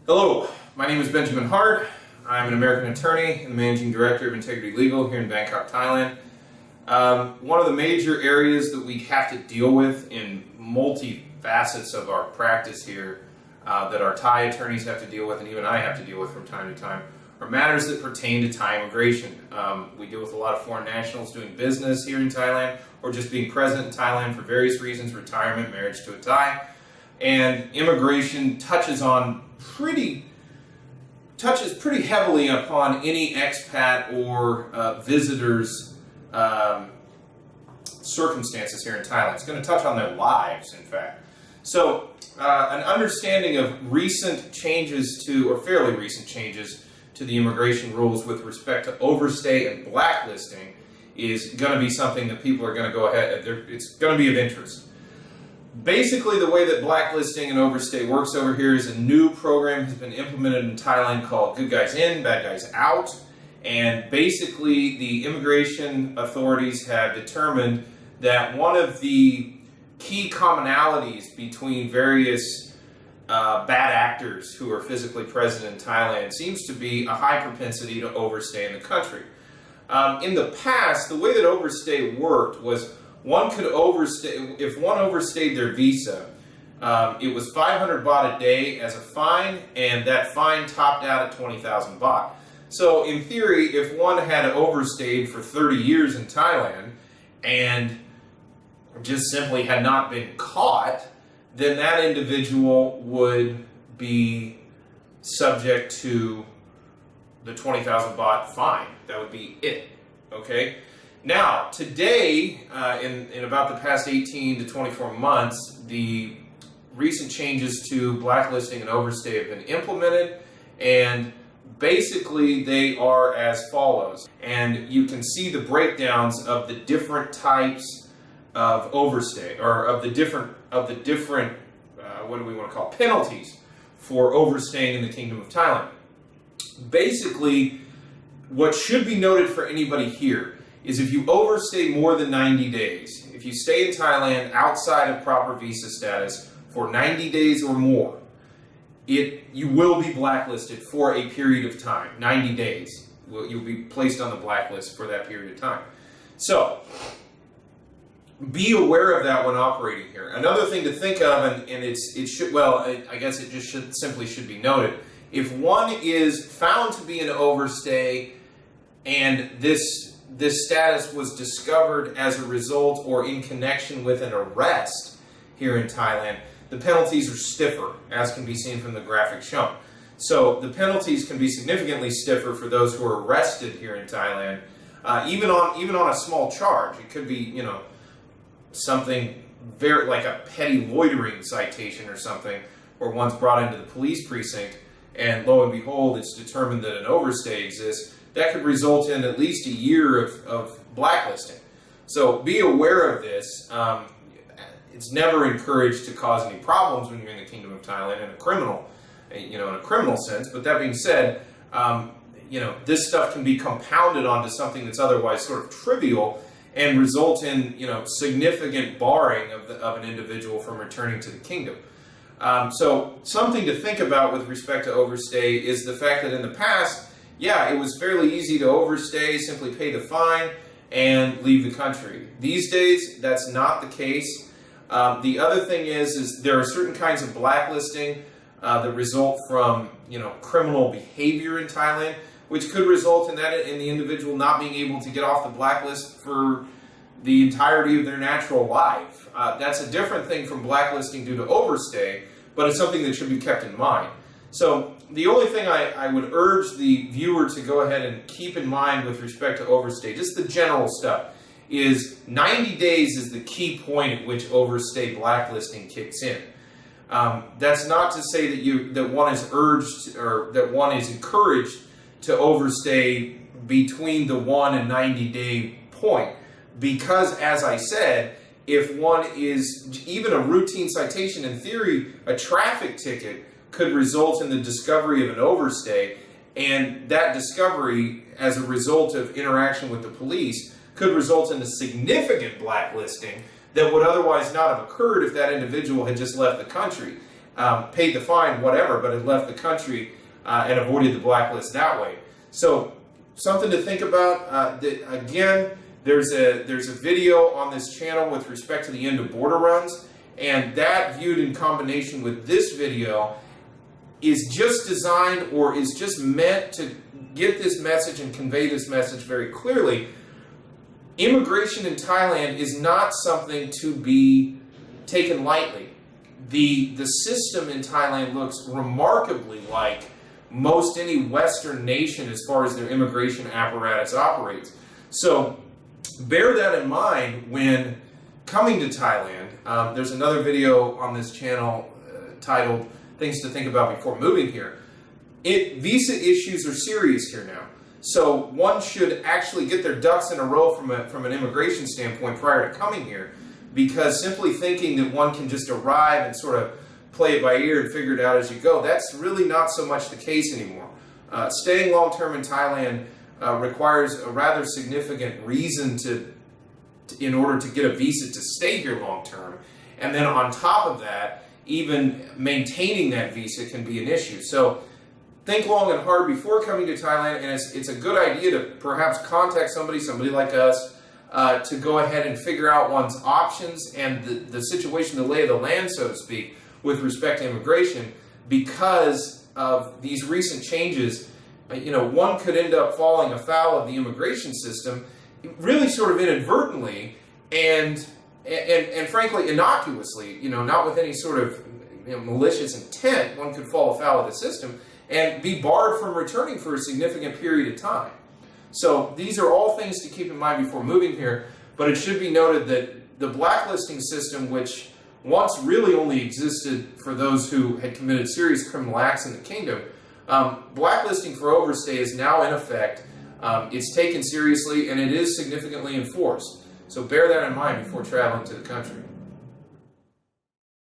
Hello, my name is Benjamin Hart. I'm an American attorney and the Managing Director of Integrity Legal here in Bangkok, Thailand. One of the major areas that we have to deal with in multi-facets of our practice here that our Thai attorneys have to deal with and even I have to deal with from time to time are matters that pertain to Thai immigration. We deal with a lot of foreign nationals doing business here in Thailand or just being present in Thailand for various reasons, retirement, marriage to a Thai. And immigration touches pretty heavily upon any expat or visitors' circumstances here in Thailand. It's going to touch on their lives, in fact. So, an understanding of recent changes to, or fairly recent changes to the immigration rules with respect to overstay and blacklisting is going to be something that people are going to go ahead, it's going to be of interest. Basically, the way that blacklisting and overstay works over here is a new program has been implemented in Thailand called Good Guys In, Bad Guys Out. And basically, the immigration authorities have determined that one of the key commonalities between various bad actors who are physically present in Thailand seems to be a high propensity to overstay in the country. In the past, the way that overstay worked was one could overstay, if one overstayed their visa, it was 500 baht a day as a fine, and that fine topped out at 20,000 baht. So in theory, if one had overstayed for 30 years in Thailand and just simply had not been caught, then that individual would be subject to the 20,000 baht fine. That would be it, okay? Now, today, in about the past 18 to 24 months, the recent changes to blacklisting and overstay have been implemented, and basically they are as follows. And you can see the breakdowns of the different types of overstay, or of the different what do we want to call penalties for overstaying in the Kingdom of Thailand. Basically, what should be noted for anybody here is if you overstay more than 90 days, if you stay in Thailand outside of proper visa status for 90 days or more, you will be blacklisted for a period of time, 90 days. You'll be placed on the blacklist for that period of time. So, be aware of that when operating here. Another thing to think of, and I guess it just simply should be noted, if one is found to be an overstay and this status was discovered as a result or in connection with an arrest here in Thailand, the penalties are stiffer, as can be seen from the graphic shown. So the penalties can be significantly stiffer for those who are arrested here in Thailand, even on a small charge. It could be, something very like a petty loitering citation or something, where one's brought into the police precinct, and lo and behold, it's determined that an overstay exists. That could result in at least a year of blacklisting. So be aware of this. It's never encouraged to cause any problems when you're in the Kingdom of Thailand in a criminal sense. But that being said, this stuff can be compounded onto something that's otherwise sort of trivial and result in significant barring of an individual from returning to the kingdom. So something to think about with respect to overstay is the fact that in the past, yeah, it was fairly easy to overstay, simply pay the fine, and leave the country. These days, that's not the case. The other thing is there are certain kinds of blacklisting that result from, criminal behavior in Thailand, which could result in the individual not being able to get off the blacklist for the entirety of their natural life. That's a different thing from blacklisting due to overstay, but it's something that should be kept in mind. So the only thing I would urge the viewer to go ahead and keep in mind with respect to overstay, just the general stuff, is 90 days is the key point at which overstay blacklisting kicks in. That's not to say that one is urged or that one is encouraged to overstay between the 1 and 90 day point, because as I said, if one is even a routine citation, in theory, a traffic ticket could result in the discovery of an overstay, and that discovery, as a result of interaction with the police, could result in a significant blacklisting that would otherwise not have occurred if that individual had just left the country. paid the fine, whatever, but had left the country and avoided the blacklist that way. So something to think about. Again, there's a video on this channel with respect to the end of border runs, and that viewed in combination with this video is just designed or is just meant to get this message and convey this message very clearly. Immigration in Thailand is not something to be taken lightly. The system in Thailand looks remarkably like most any Western nation as far as their immigration apparatus operates. So bear that in mind when coming to Thailand. There's another video on this channel titled Things to Think About Before Moving Here. Visa issues are serious here now. So one should actually get their ducks in a row from an immigration standpoint prior to coming here, because simply thinking that one can just arrive and sort of play it by ear and figure it out as you go, that's really not so much the case anymore. Staying long-term in Thailand requires a rather significant reason in order to get a visa to stay here long-term. And then on top of that, even maintaining that visa can be an issue. So think long and hard before coming to Thailand, and it's a good idea to perhaps contact somebody like us, to go ahead and figure out one's options and the situation, the lay of the land, so to speak, with respect to immigration. Because of these recent changes, one could end up falling afoul of the immigration system, really sort of inadvertently and frankly innocuously, not with any sort of malicious intent. One could fall afoul of the system and be barred from returning for a significant period of time. So these are all things to keep in mind before moving here, but it should be noted that the blacklisting system, which once really only existed for those who had committed serious criminal acts in the kingdom, blacklisting for overstay is now in effect. It's taken seriously and it is significantly enforced. So bear that in mind before traveling to the country.